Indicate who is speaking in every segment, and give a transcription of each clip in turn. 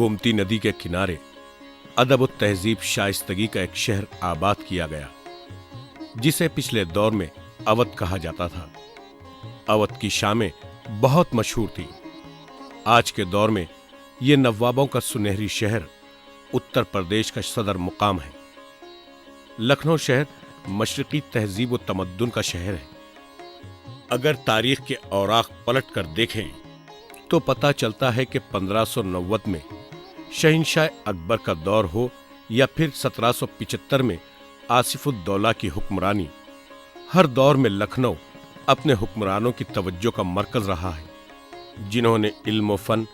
Speaker 1: गोमती नदी के किनारे अदब और तहजीब शाइस्तगी का एक शहर आबाद किया गया, जिसे पिछले दौर में अवध कहा जाता था। अवध की शामें बहुत मशहूर थी। आज के दौर में ये नवाबों का सुनहरी शहर उत्तर प्रदेश का सदर मुकाम है। लखनऊ शहर मशरकी तहजीब व तमद्दुन का शहर है। अगर तारीख के औराक पलट कर देखें तो पता चलता है कि 1590 में शहंशाह अकबर का दौर हो या फिर 1775 में आसिफुद्दौला की हुक्मरानी, हर दौर में लखनऊ अपने हुक्मरानों की तवज्जो का मरकज रहा है, जिन्होंने इल्म व फन,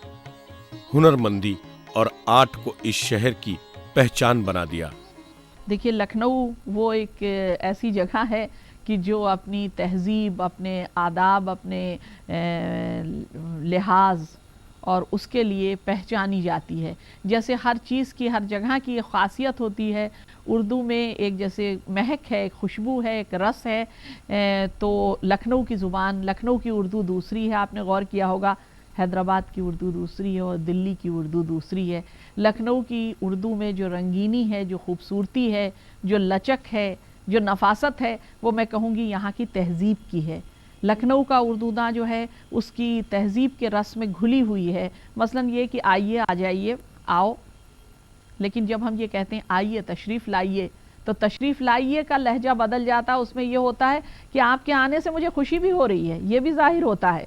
Speaker 1: हुनरमंदी और आर्ट को इस शहर की पहचान बना दिया।
Speaker 2: देखिए, लखनऊ वो एक ऐसी जगह है कि जो अपनी तहजीब, अपने आदाब, अपने लिहाज और उसके लिए पहचानी जाती है। जैसे हर चीज़ की, हर जगह की एक ख़ासियत होती है। उर्दू में एक जैसे महक है, एक खुशबू है, एक रस है, तो लखनऊ की ज़ुबान, लखनऊ की उर्दू दूसरी है। आपने गौर किया होगा, हैदराबाद की उर्दू दूसरी है और दिल्ली की उर्दू दूसरी है। लखनऊ की उर्दू में जो रंगीनी है, जो खूबसूरती है, जो लचक है, जो नफासत है, वो मैं कहूँगी यहाँ की तहजीब की है। लखनऊ का उर्दूदा जो है उसकी तहजीब के रस में घुली हुई है। मसलन ये कि आइए, आ जाइए, आओ, लेकिन जब हम ये कहते हैं आइए, तशरीफ़ लाइए, तो तशरीफ़ लाइए का लहजा बदल जाता है। उसमें ये होता है कि आपके आने से मुझे खुशी भी हो रही है, ये भी ज़ाहिर होता है।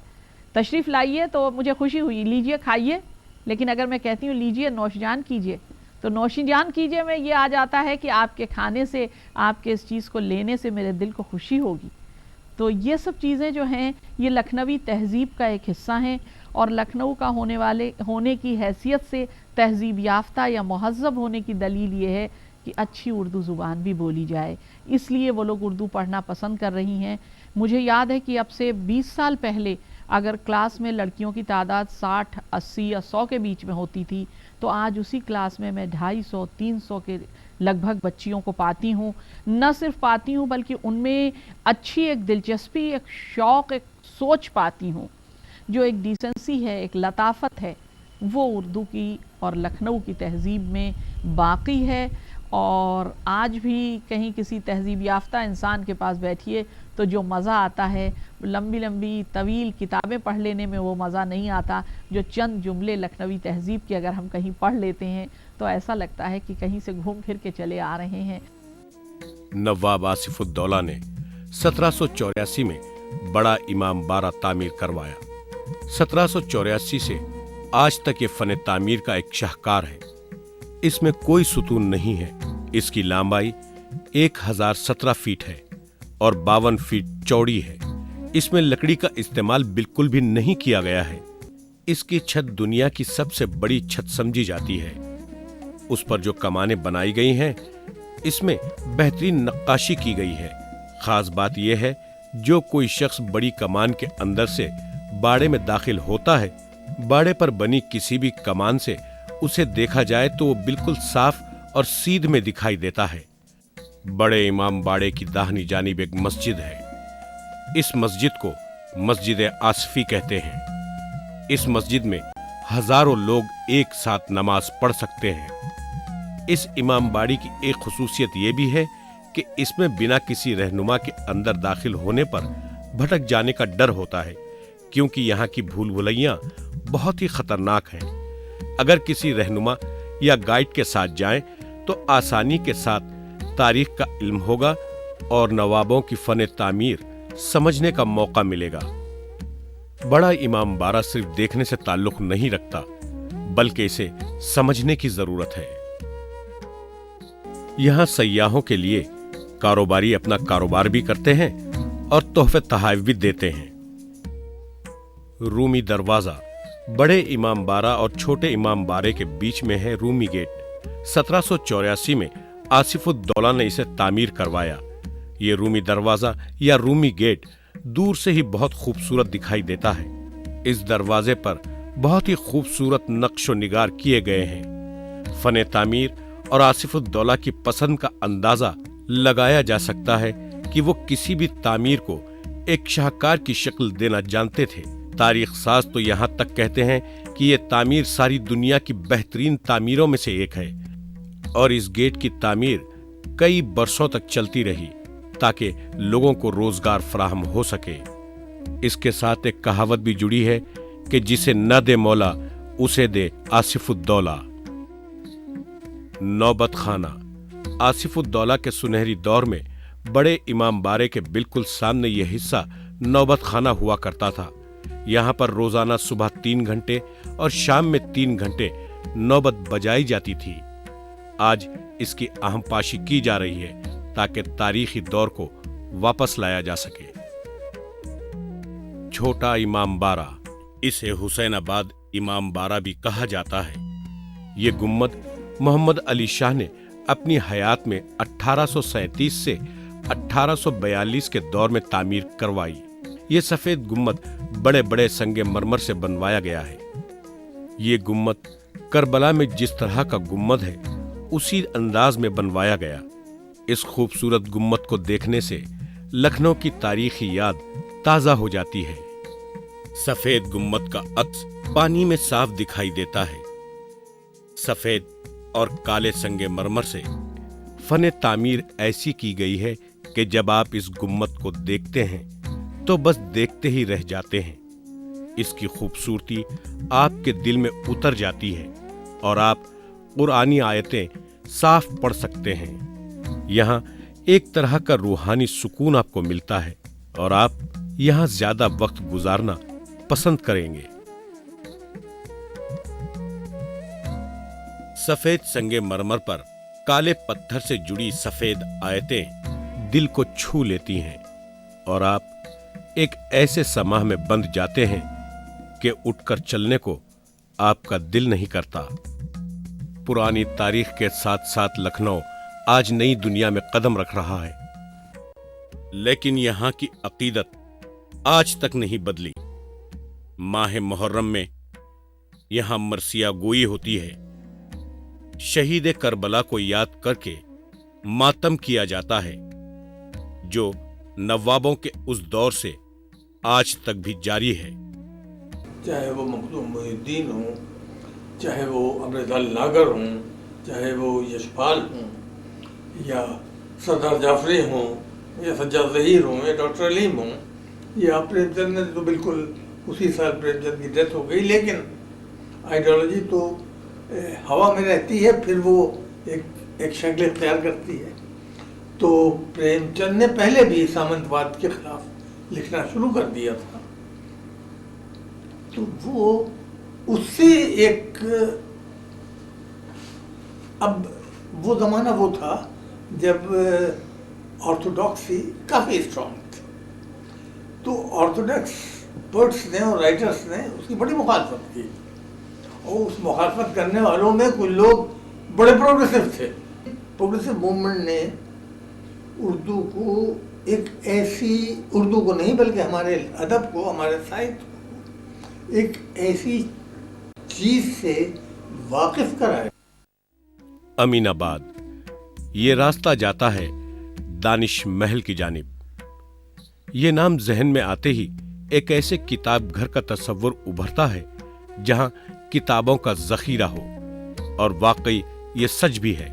Speaker 2: तशरीफ़ लाइए तो मुझे खुशी हुई, लीजिए खाइए। लेकिन अगर मैं कहती हूँ लीजिए नौशजान कीजिए, तो नौशजान कीजिए में ये आ जाता है कि आपके खाने से, आपके इस चीज़ को लेने से मेरे दिल को खुशी होगी। तो ये सब चीज़ें जो हैं ये लखनवी तहजीब का एक हिस्सा हैं, और लखनऊ का होने की हैसियत से तहजीब याफ्ता या मुहज़्ज़ब होने की दलील ये है कि अच्छी उर्दू ज़ुबान भी बोली जाए, इसलिए वो लोग उर्दू पढ़ना पसंद कर रही हैं। मुझे याद है कि अब से 20 साल पहले अगर क्लास में लड़कियों की तादाद 60, 80 या 100 के बीच में होती थी, तो आज उसी क्लास में मैं 250, 300 के लगभग बच्चियों को पाती हूँ। न सिर्फ पाती हूँ बल्कि उनमें अच्छी एक दिलचस्पी, एक शौक़, एक सोच पाती हूँ, जो एक डिसेंसी है, एक लताफत है, वो उर्दू की और लखनऊ की तहजीब में बाकी है। और आज भी कहीं किसी तहजीब याफ्ता इंसान के पास बैठिए तो जो मज़ा आता है, लंबी लंबी तवील किताबें पढ़ लेने में वो मज़ा नहीं आता। जो चंद जुमले लखनवी तहजीब के अगर हम कहीं पढ़ लेते हैं तो ऐसा लगता है कि कहीं से घूम फिर के चले आ रहे हैं।
Speaker 1: नवाब आसिफुद्दौला ने 1784 में बड़ा इमाम बारा तामीर करवाया। 1784 से आज तक ये फन तामीर का एक शाहकार है। इसमें कोई सुतून नहीं है। इसकी लंबाई 1017 फीट है और 52 फीट चौड़ी है। इसमें लकड़ी का इस्तेमाल बिल्कुल भी नहीं किया गया है। इसकी छत दुनिया की सबसे बड़ी छत समझी जाती है। उस पर जो कमानें बनाई गई हैं, इसमें बेहतरीन नक्काशी की गई है। खास बात यह है, जो कोई शख्स बड़ी कमान के अंदर से बाड़े में दाखिल होता है, बाड़े पर बनी किसी भी कमान से उसे देखा जाए तो वो बिल्कुल साफ और सीध में दिखाई देता है। बड़े इमाम बाड़े की दाहिनी जानिब एक मस्जिद है। इस मस्जिद को मस्जिद आसफी कहते हैं। इस मस्जिद में हजारों लोग एक साथ नमाज पढ़ सकते हैं। इस इमाम बाड़ी की एक खुसूसियत यह भी है कि इसमें बिना किसी रहनुमा के अंदर दाखिल होने पर भटक जाने का डर होता है, क्योंकि यहाँ की भूल भुलैयां बहुत ही खतरनाक हैं। अगर किसी रहनुमा या गाइड के साथ जाएं तो आसानी के साथ तारीख का इल्म होगा और नवाबों की फन तामीर समझने का मौका मिलेगा। बड़ा इमाम बारा सिर्फ देखने से ताल्लुक नहीं रखता, बल्कि इसे समझने की जरूरत है। यहां सयाहों के लिए कारोबारी अपना कारोबार भी करते हैं और तोहफे तोहफ़ भी देते हैं। रूमी दरवाजा बड़े इमाम बारा और छोटे इमाम बारे के बीच में है। रूमी गेट 1784 में आसिफुद्दौला ने इसे तामीर करवाया। ये रूमी दरवाजा या रूमी गेट दूर से ही बहुत खूबसूरत दिखाई देता है। इस दरवाजे पर बहुत ही खूबसूरत नक्शो निगार किए गए हैं। फन तामीर और आसिफुद्दौला की पसंद का अंदाजा लगाया जा सकता है कि वो किसी भी तामीर को एक शाहकार की शक्ल देना जानते थे। तारीख साज तो यहाँ तक कहते हैं कि ये तामीर सारी दुनिया की बेहतरीन तामीरों में से एक है और इस गेट की तामीर कई बरसों तक चलती रही ताकि लोगों को रोजगार फराहम हो सके। इसके साथ एक कहावत भी जुड़ी है कि जिसे न दे मौला उसे दे आसिफुद्दौला। नौबत खाना आसिफुद्दौला के सुनहरी दौर में बड़े इमाम बारे के बिल्कुल सामने यह हिस्सा नौबत खाना हुआ करता था। यहाँ पर रोजाना सुबह 3 घंटे और शाम में 3 घंटे नौबत बजाई जाती थी। आज इसकी अहम पाशी की जा रही है ताकि तारीखी दौर को वापस लाया जा सके। छोटा इमाम बारा, इसे हुसैनाबाद इमाम बारा भी कहा जाता है। ये गुम्मद मोहम्मद अली शाह ने अपनी हयात में 1837 से 1842 के दौर में तामीर करवाई। ये सफेद गुम्मद बड़े बड़े संगे मरमर से बनवाया गया है। ये गुम्मद करबला में जिस तरह का गुम्मद है उसी अंदाज में बनवाया गया। इस खूबसूरत गुम्मद को देखने से लखनऊ की तारीखी याद ताजा हो जाती है। सफेद गुम्मद का अक्स पानी में साफ दिखाई देता है। सफेद और काले संगे मरमर से फने तामीर ऐसी की गई है कि जब आप इस गुम्मद को देखते हैं तो बस देखते ही रह जाते हैं। इसकी खूबसूरती आपके दिल में उतर जाती है और आप कुरानी आयतें साफ पढ़ सकते हैं। यहाँ एक तरह का रूहानी सुकून आपको मिलता है और आप यहाँ ज्यादा वक्त गुजारना पसंद करेंगे। सफेद संगे मरमर पर काले पत्थर से जुड़ी सफेद आयतें दिल को छू लेती हैं और आप एक ऐसे समाह में बंध जाते हैं कि उठकर चलने को आपका दिल नहीं करता। पुरानी तारीख के साथ साथ लखनऊ आज नई दुनिया में कदम रख रहा है, लेकिन यहाँ की अकीदत आज तक नहीं बदली। माह मुहर्रम में यहाँ मरसिया गोई होती है। शहीद करबला को याद करके मातम किया जाता है, जो नवाबों के उस दौर से आज तक भी जारी है।
Speaker 3: चाहे वो मखदूम मोहिउद्दीन हो, चाहे वो अब्रेजाल नागर हों, चाहे वो यशपाल हों, या सरदार जाफरी हों, या सज्जाद ज़हीर हों, या डॉक्टर अलीम हों, या प्रेमचंद ने तो बिल्कुल उसी साल प्रेमचंद की डेथ हो गई, लेकिन आइडियोलॉजी तो हवा में रहती है, फिर वो एक शक्ल इख्तियार करती है। तो प्रेमचंद ने पहले भी सामंतवाद के खिलाफ लिखना शुरू कर दिया था। तो वो उससे एक, अब वो ज़माना वो था जब ऑर्थोडॉक्सी काफ़ी स्ट्रॉन्ग थी, तो ऑर्थोडॉक्स पोइट्स ने और राइटर्स ने उसकी बड़ी मुखालफत की और उस मुखालफत करने वालों में कुछ लोग बड़े प्रोग्रेसिव थे। प्रोग्रेसिव मूवमेंट ने उर्दू को एक ऐसी, उर्दू को नहीं बल्कि हमारे अदब को, हमारे साहित्य को एक ऐसी चीज से वाकिफ कराया।
Speaker 1: अमीनाबाद, ये रास्ता जाता है दानिश महल की जानिब। ये नाम जहन में आते ही एक ऐसे किताब घर का तस्वुर उभरता है जहां किताबों का जखीरा हो, और वाकई ये सच भी है।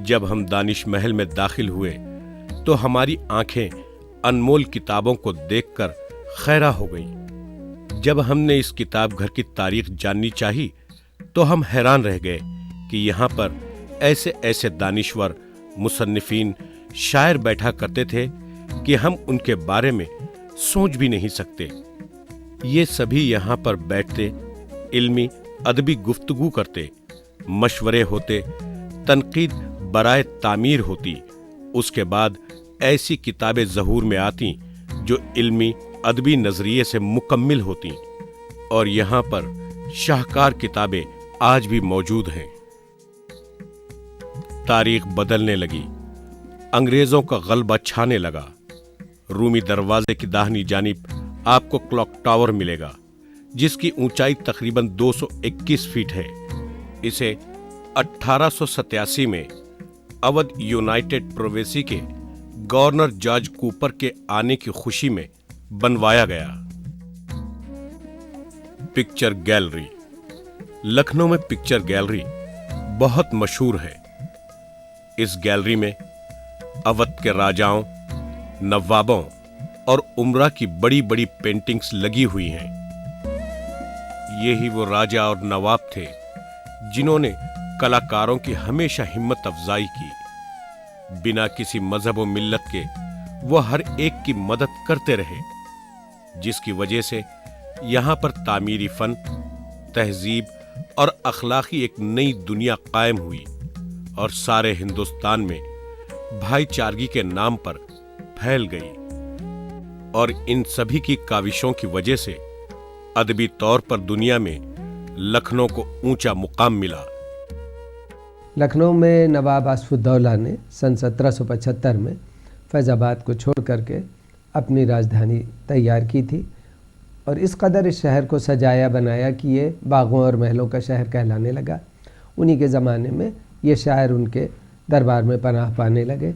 Speaker 1: जब हम दानिश महल में दाखिल हुए तो हमारी आंखें अनमोल किताबों को देखकर खैरा हो गईं। जब हमने इस किताब घर की तारीख जाननी चाही तो हम हैरान रह गए कि यहाँ पर ऐसे ऐसे दानिश्वर, मुसन्निफीन, शायर बैठा करते थे कि हम उनके बारे में सोच भी नहीं सकते। ये सभी यहाँ पर बैठते, इल्मी अदबी गुफ्तगू करते, मशवरे होते, तनकीद बराए तामीर होती। उसके बाद ऐसी किताबें ज़हूर में आती जो इल्मी अदबी नजरिए से मुकम्मिल होती, और यहाँ पर शाहकार किताबें आज भी मौजूद हैं। तारीख बदलने लगी, अंग्रेजों का गलबा छाने लगा। रूमी दरवाजे की दाहिनी जानिब आपको क्लॉक टावर मिलेगा, जिसकी ऊंचाई तकरीबन 221 फीट है। इसे 1887 में अवध यूनाइटेड प्रोविंसी के गवर्नर जॉर्ज कूपर के आने की खुशी में बनवाया गया। Picture gallery. लखनऊ में पिक्चर गैलरी बहुत मशहूर है। इस गैलरी में अवध के राजाओं, नवाबों और उमरा की बड़ी बड़ी पेंटिंग्स लगी हुई हैं। यही वो राजा और नवाब थे जिन्होंने कलाकारों की हमेशा हिम्मत अफजाई की। बिना किसी मजहब व मिल्लत के वो हर एक की मदद करते रहे, जिसकी वजह से यहाँ पर तामीरी फन, तहजीब और अखलाकी एक नई दुनिया कायम हुई और सारे हिंदुस्तान में भाईचारगी के नाम पर फैल गई। और इन सभी की काविशों की वजह से अदबी तौर पर दुनिया में लखनऊ को ऊंचा मुकाम मिला।
Speaker 4: लखनऊ में नवाब आसिफउद्दौला ने सन 1775 में फैज़ाबाद को छोड़ करके अपनी राजधानी तैयार की थी और इस कदर इस शहर को सजाया बनाया कि ये बागों और महलों का शहर कहलाने लगा। उन्हीं के ज़माने में ये शायर उनके दरबार में पनाह पाने लगे।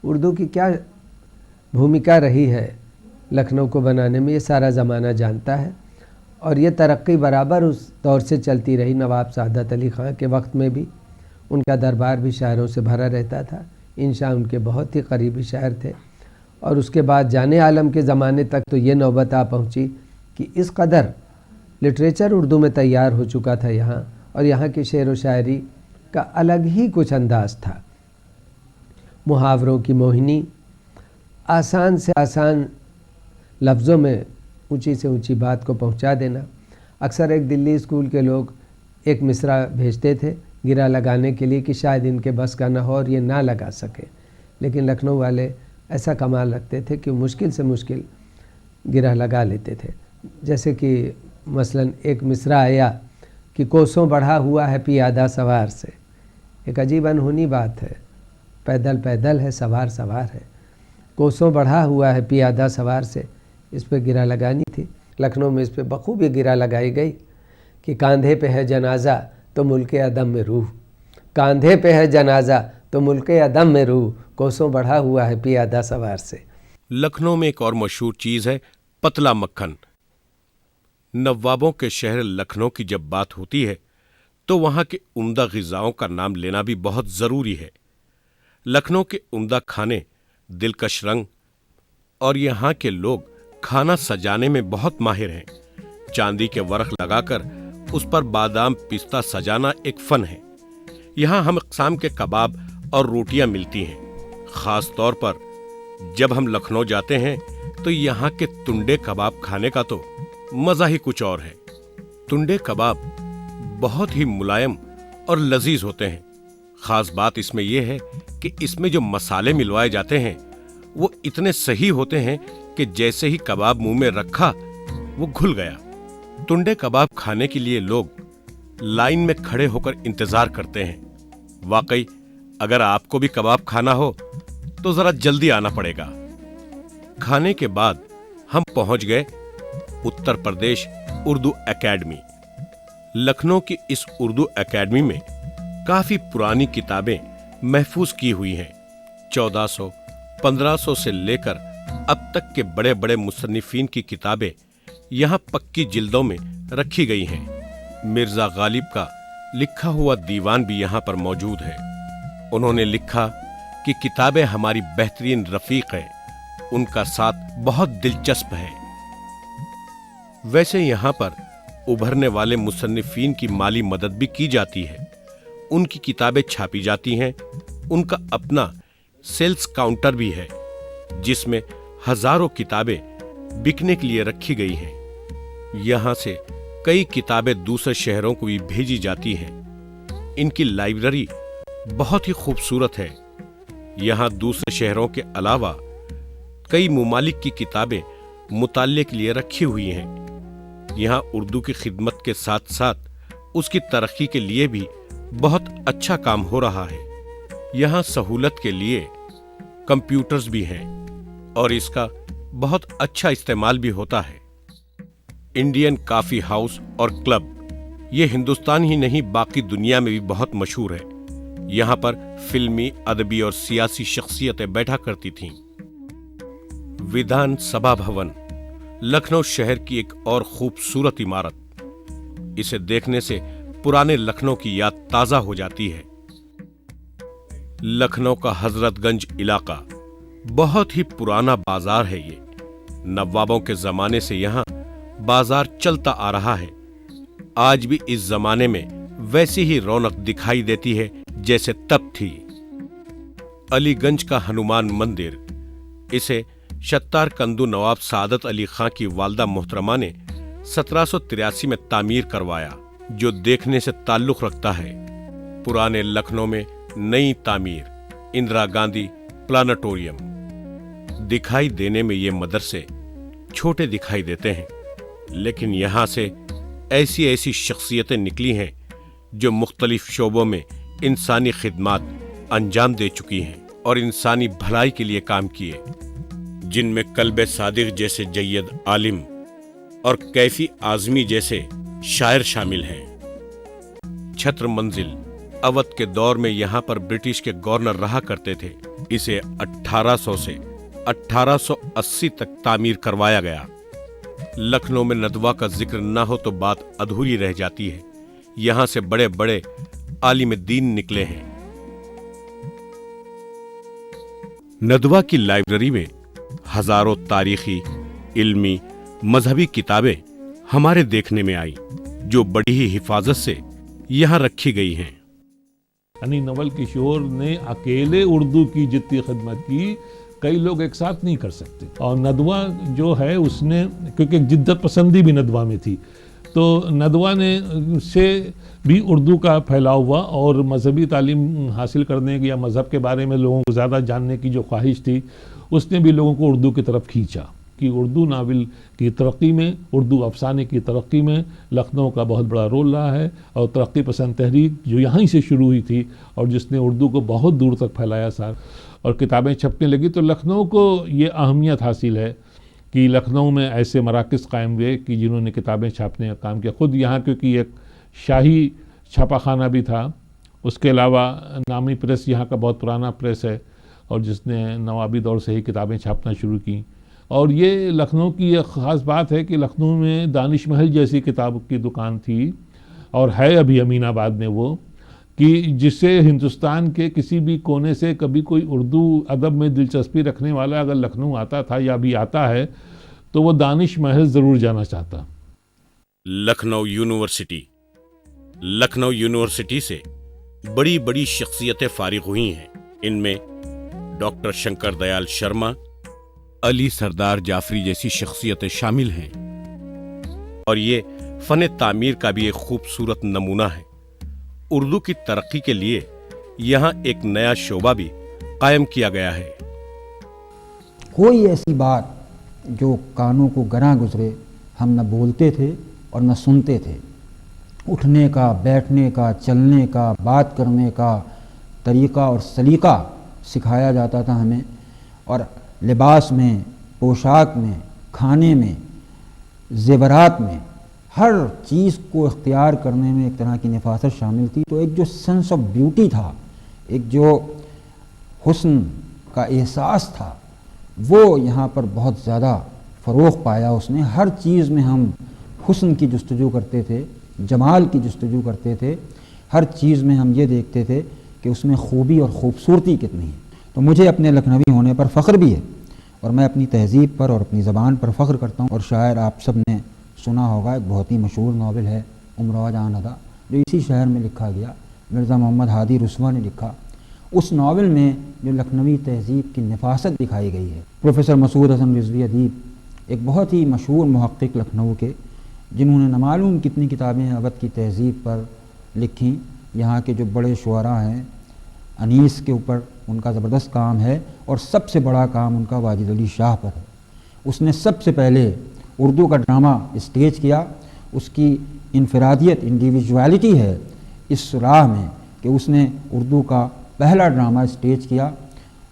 Speaker 4: उर्दू की क्या भूमिका रही है लखनऊ को बनाने में, ये सारा ज़माना जानता है। और ये तरक्की बराबर उस दौर से चलती रही। नवाब सादत अली ख़ां के वक्त में भी उनका दरबार भी शायरों से भरा रहता था। इंशाअ उनके बहुत ही करीबी शायर थे। और उसके बाद जाने आलम के ज़माने तक तो ये नौबत आ पहुँची कि इस कदर लिटरेचर उर्दू में तैयार हो चुका था यहाँ, और यहाँ की शेर व शायरी का अलग ही कुछ अंदाज़ था। मुहावरों की मोहिनी, आसान से आसान लफ्ज़ों में ऊंची से ऊंची बात को पहुंचा देना। अक्सर एक दिल्ली स्कूल के लोग एक मिसरा भेजते थे गिरा लगाने के लिए कि शायद इनके बस का ना हो और ये ना लगा सके, लेकिन लखनऊ वाले ऐसा कमाल रखते थे कि मुश्किल से मुश्किल गिरा लगा लेते थे। जैसे कि मसलन एक मिसरा आया कि कोसों बढ़ा हुआ है पियादा सवार से। एक अजीब अनहोनी बात है, पैदल पैदल है, सवार सवार है। कोसों बढ़ा हुआ है पियादा सवार से, इस पर गिरा लगानी थी। लखनऊ में इस पर बखूबी गिरा लगाई गई कि कांधे पे है जनाजा तो मुल्के अदम में रूह, कांधे पे है जनाजा तो मुल्के अदम में रूह, कोसों बढ़ा हुआ है पियादा सवार से।
Speaker 1: लखनऊ में एक और मशहूर चीज है पतला मक्खन। नवाबों के शहर लखनऊ की जब बात होती है तो वहां के उम्दा ग़िज़ाओं का नाम लेना भी बहुत ज़रूरी है। लखनऊ के उम्दा खाने दिलकश रंग, और यहाँ के लोग खाना सजाने में बहुत माहिर हैं। चांदी के वर्क लगाकर उस पर बादाम पिस्ता सजाना एक फन है। यहाँ हम अक़साम के कबाब और रोटियां मिलती हैं। ख़ास तौर पर जब हम लखनऊ जाते हैं तो यहाँ के तुंडे कबाब खाने का तो मज़ा ही कुछ और है। तुंडे कबाब बहुत ही मुलायम और लजीज होते हैं। ख़ास बात इसमें यह है कि इसमें जो मसाले मिलवाए जाते हैं वो इतने सही होते हैं कि जैसे ही कबाब मुंह में रखा वो घुल गया। तुंडे कबाब खाने के लिए लोग लाइन में खड़े होकर इंतजार करते हैं। वाकई अगर आपको भी कबाब खाना हो तो जरा जल्दी आना पड़ेगा। खाने के बाद हम पहुंच गए उत्तर प्रदेश उर्दू एकेडमी। लखनऊ की इस उर्दू एकेडमी में काफी पुरानी किताबें महफूज की हुई हैं। 1400, 1500 से लेकर अब तक के बड़े बड़े मुसन्निफीन की किताबें यहाँ पक्की जिल्दों में रखी गई हैं। मिर्जा गालिब का लिखा हुआ दीवान भी यहाँ पर मौजूद है। उन्होंने लिखा कि किताबें हमारी बेहतरीन रफीक है, उनका साथ बहुत दिलचस्प है। वैसे यहाँ पर उभरने वाले मुसन्निफीन की माली मदद भी की जाती है। उनकी किताबें छापी जाती हैं। उनका अपना सेल्स काउंटर भी है जिसमें हजारों किताबें बिकने के लिए रखी गई हैं। यहाँ से कई किताबें दूसरे शहरों को भी भेजी जाती हैं। इनकी लाइब्रेरी बहुत ही खूबसूरत है। यहाँ दूसरे शहरों के अलावा कई मुमालिक की किताबें मुताले के लिए रखी हुई हैं। यहाँ उर्दू की खिदमत के साथ साथ उसकी तरक्की के लिए भी बहुत अच्छा काम हो रहा है। यहाँ सहूलत के लिए कंप्यूटर्स भी हैं और इसका बहुत अच्छा इस्तेमाल भी होता है। इंडियन कॉफी हाउस और क्लब ये हिंदुस्तान ही नहीं बाकी दुनिया में भी बहुत मशहूर है। यहाँ पर फिल्मी, अदबी और सियासी शख्सियतें बैठा करती थीं। विधान सभा भवन लखनऊ शहर की एक और खूबसूरत इमारत। इसे देखने से पुराने लखनऊ की याद ताजा हो जाती है। लखनऊ का हजरतगंज इलाका बहुत ही पुराना बाजार है। ये नवाबों के जमाने से यहां बाजार चलता आ रहा है। आज भी इस जमाने में वैसी ही रौनक दिखाई देती है जैसे तब थी। अलीगंज का हनुमान मंदिर, इसे शत्तार कंदू नवाब सादत अली खां की वालदा मोहतरमा ने 1783 में तामीर करवाया, जो देखने से ताल्लुक रखता है। पुराने लखनऊ में नई तामीर, इंदिरा गांधी प्लानेटोरियम दिखाई देने में ये मदरसे छोटे दिखाई देते हैं, लेकिन यहां से ऐसी ऐसी शख्सियतें निकली हैं जो मुख्तलिफ शोबों में इंसानी खिदमात अंजाम दे चुकी हैं और इंसानी भलाई के लिए काम किए, जिनमें कल्बे सादिक जैसे जय्यद आलिम और कैफी आजमी जैसे शायर शामिल हैं। छत्र मंजिल अवध के दौर में यहां पर ब्रिटिश के गवर्नर रहा करते थे। इसे 1800 से 1880 तक तामीर करवाया गया। लखनऊ में नदवा का जिक्र न हो तो बात अधूरी रह जाती है। यहां से बड़े बड़े आलिम दीन निकले हैं। नदवा की लाइब्रेरी में हजारों तारीखी, इल्मी, मजहबी किताबें हमारे देखने में आई, जो बड़ी ही हिफाजत से यहां रखी गई हैं।
Speaker 5: यानी नवल किशोर ने अकेले उर्दू की जितनी खिदमत की, कई लोग एक साथ नहीं कर सकते। और नदवा जो है उसने, क्योंकि जिद्दत पसंदी भी नदवा में थी, तो नदवा ने से भी उर्दू का फैलाव हुआ और मजहबी तालीम हासिल करने की या मज़हब के बारे में लोगों को ज़्यादा जानने की जो ख्वाहिश थी, उसने भी लोगों को उर्दू की तरफ खींचा। कि उर्दू नावल की तरक्की में, उर्दू अफसाने की तरक्की में लखनऊ का बहुत बड़ा रोल रहा है। और तरक्की पसंद तहरीक जो यहाँ से शुरू हुई थी और जिसने उर्दू को बहुत दूर तक फैलाया सार और किताबें छपने लगी, तो लखनऊ को ये अहमियत हासिल है कि लखनऊ में ऐसे मराकज़ कायम हुए कि जिन्होंने किताबें छापने का काम किया। ख़ुद यहाँ क्योंकि एक शाही छापाखाना भी था, उसके अलावा नामी प्रेस यहाँ का बहुत पुराना प्रेस है और जिसने नवाबी दौर से ही किताबें छापना शुरू की। और ये लखनऊ की एक ख़ास बात है कि लखनऊ में दानिश महल जैसी किताब की दुकान थी और है अभी अमीनाबाद में वो, कि जिससे हिंदुस्तान के किसी भी कोने से कभी कोई उर्दू अदब में दिलचस्पी रखने वाला अगर लखनऊ आता था या अभी आता है तो वो दानिश महल ज़रूर जाना चाहता।
Speaker 1: लखनऊ यूनिवर्सिटी, लखनऊ यूनिवर्सिटी से बड़ी बड़ी शख्सियतें फारिग हुई हैं। इनमें डॉक्टर शंकर दयाल शर्मा, अली सरदार जाफरी जैसी शख्सियतें शामिल हैं। और ये फन तामीर का भी एक खूबसूरत नमूना है। उर्दू की तरक्की के लिए यहाँ एक नया शोबा भी कायम किया गया है।
Speaker 6: कोई ऐसी बात जो कानों को गरां गुजरे हम न बोलते थे और न सुनते थे। उठने का, बैठने का, चलने का, बात करने का तरीक़ा और सलीक़ा सिखाया जाता था हमें। और लिबास में, पोशाक में, खाने में, ज़ेवरात में, हर चीज़ को इख्तियार करने में एक तरह की नफासत शामिल थी। तो एक जो सेंस ऑफ ब्यूटी था, एक जो हुस्न का एहसास था, वो यहाँ पर बहुत ज़्यादा फ़रोग़ पाया उसने। हर चीज़ में हम हुस्न की जुस्तजू करते थे, जमाल की जुस्तजू करते थे। हर चीज़ में हम ये देखते थे कि उसमें खूबी और ख़ूबसूरती कितनी है। तो मुझे अपने लखनवी होने पर फ़ख्र भी है और मैं अपनी तहज़ीब पर और अपनी ज़बान पर फ़ख्र करता हूँ। और शायर आप सब ने सुना होगा, एक बहुत ही मशहूर नावल है उमराव जान अदा, जो इसी शहर में लिखा गया, मिर्ज़ा मोहम्मद हादी रुस्वा ने लिखा। उस नावल में जो लखनवी तहज़ीब की नफासत दिखाई गई है। प्रोफेसर मसूद हसन रिज़वी अदीब एक बहुत ही मशहूर मुहक़्क़िक़ लखनऊ के, जिन्होंने न मालूम कितनी किताबें अवध की तहज़ीब पर लिखी। यहाँ के जो बड़े शुअरा हैं, अनीस के ऊपर उनका ज़बरदस्त काम है और सबसे बड़ा काम उनका वाजिद अली शाह पर है। उसने सबसे पहले उर्दू का ड्रामा स्टेज किया। उसकी इनफरादियत, इंडिविजुअलिटी है इस राह में कि उसने उर्दू का पहला ड्रामा स्टेज किया।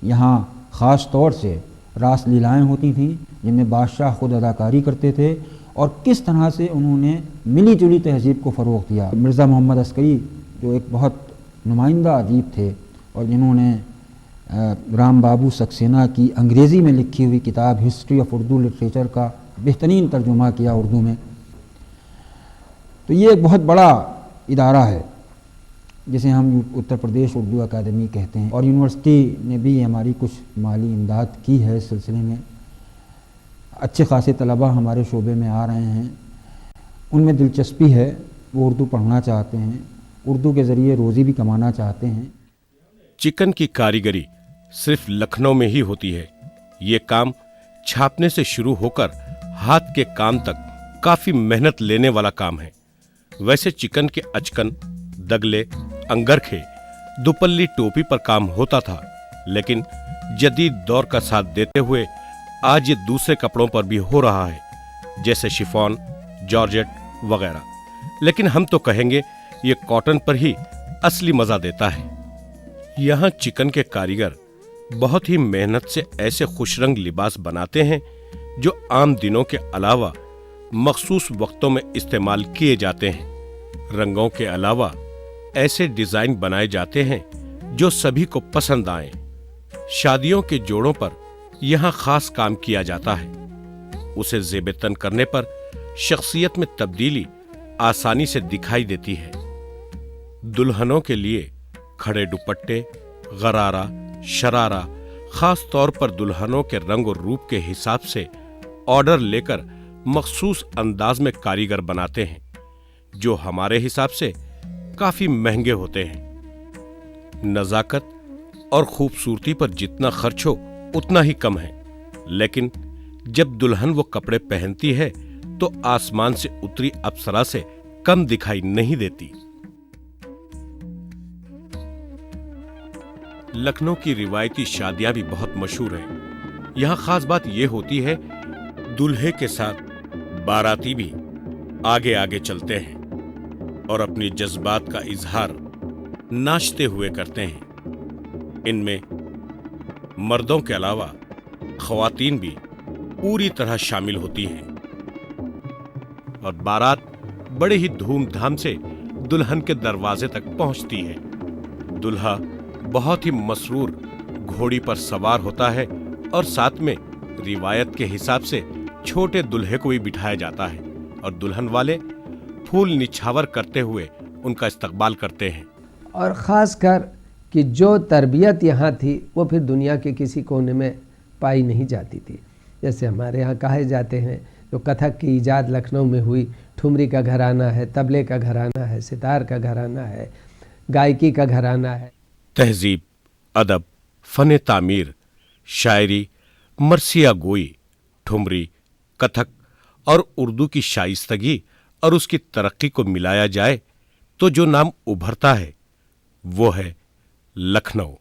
Speaker 6: यहाँ ख़ास तौर से रास लीलाएँ होती थीं जिनमें बादशाह ख़ुद अदाकारी करते थे और किस तरह से उन्होंने मिली जुली तहज़ीब को फ़रोग़ दिया। मिर्ज़ा मोहम्मद अस्करी जो एक बहुत नुमाइंदा अदीब थे और जिन्होंने राम बाबू सक्सेना की अंग्रेज़ी में लिखी हुई किताब हिस्ट्री ऑफ उर्दू लिटरेचर का बेहतरीन तर्जुमा किया उर्दू में। تو یہ ایک بہت بڑا ادارہ ہے جسے ہم اتر پردیش اردو اکیڈمی کہتے ہیں، اور یونیورسٹی نے بھی ہماری کچھ مالی امداد کی ہے اس سلسلے میں۔ اچھے خاصے طلباء ہمارے شعبے میں آ رہے ہیں، ان میں دلچسپی ہے، وہ اردو پڑھنا چاہتے ہیں، اردو کے ذریعے روزی بھی کمانا چاہتے ہیں۔
Speaker 1: چکن کی کاریگری صرف لکھنؤ میں ہی ہوتی ہے۔ یہ کام چھاپنے سے شروع ہو کر ہاتھ کے کام تک کافی محنت لینے والا کام ہے۔ ویسے چکن کے اچکن، دگلے، انگرکھے، دوپلی ٹوپی پر کام ہوتا تھا، لیکن جدید دور کا ساتھ دیتے ہوئے آج یہ دوسرے کپڑوں پر بھی ہو رہا ہے، جیسے شفون، جارجٹ وغیرہ۔ لیکن ہم تو کہیں گے یہ کاٹن پر ہی اصلی مزہ دیتا ہے۔ یہاں چکن کے کاریگر بہت ہی محنت سے ایسے خوش رنگ لباس بناتے ہیں جو عام دنوں کے علاوہ مخصوص وقتوں میں استعمال کیے جاتے ہیں۔ رنگوں کے علاوہ ایسے ڈیزائن بنائے جاتے ہیں جو سبھی کو پسند آئیں۔ شادیوں کے جوڑوں پر یہاں خاص کام کیا جاتا ہے۔ اسے زیب تن کرنے پر شخصیت میں تبدیلی آسانی سے دکھائی دیتی ہے۔ دلہنوں کے لیے کھڑے دوپٹے، غرارہ، شرارہ، خاص طور پر دلہنوں کے رنگ اور روپ کے حساب سے آرڈر لے کر مخصوص انداز میں کاریگر بناتے ہیں، جو ہمارے حساب سے کافی مہنگے ہوتے ہیں۔ نزاکت اور خوبصورتی پر جتنا خرچ ہو اتنا ہی کم ہے، لیکن جب دلہن وہ کپڑے پہنتی ہے تو آسمان سے اتری اپسرا سے کم دکھائی نہیں دیتی۔ لکھنؤ کی روایتی شادیاں بھی بہت مشہور ہیں۔ یہاں خاص بات یہ ہوتی ہے، دلہے کے ساتھ باراتی بھی آگے آگے چلتے ہیں اور اپنی جذبات کا اظہار ناچتے ہوئے کرتے ہیں۔ ان میں مردوں کے علاوہ خواتین بھی پوری طرح شامل ہوتی ہیں، اور بارات بڑے ہی دھوم دھام سے دلہن کے دروازے تک پہنچتی ہے۔ دلہا بہت ہی مسرور گھوڑی پر سوار ہوتا ہے، اور ساتھ میں روایت کے حساب سے چھوٹے دلہے کو بھی بٹھایا جاتا ہے، اور دلہن والے پھول نچھاور کرتے ہوئے ان کا استقبال کرتے ہیں۔
Speaker 4: اور خاص کر کہ جو تربیت یہاں تھی وہ پھر دنیا کے کسی کونے میں پائی نہیں جاتی تھی۔ جیسے ہمارے ہاں کہے جاتے ہیں جو کتھک کی ایجاد لکھنؤ میں ہوئی، ٹھمری کا گھرانہ ہے، طبلے کا گھرانہ ہے، ستار کا گھرانہ ہے، گائکی کا گھرانہ ہے۔
Speaker 1: تہذیب، ادب، فن تعمیر، شاعری، مرثیہ گوئی، ٹھمری، کتھک اور اردو کی شائستگی اور اس کی ترقی کو ملایا جائے تو جو نام ابھرتا ہے وہ ہے لکھنؤ۔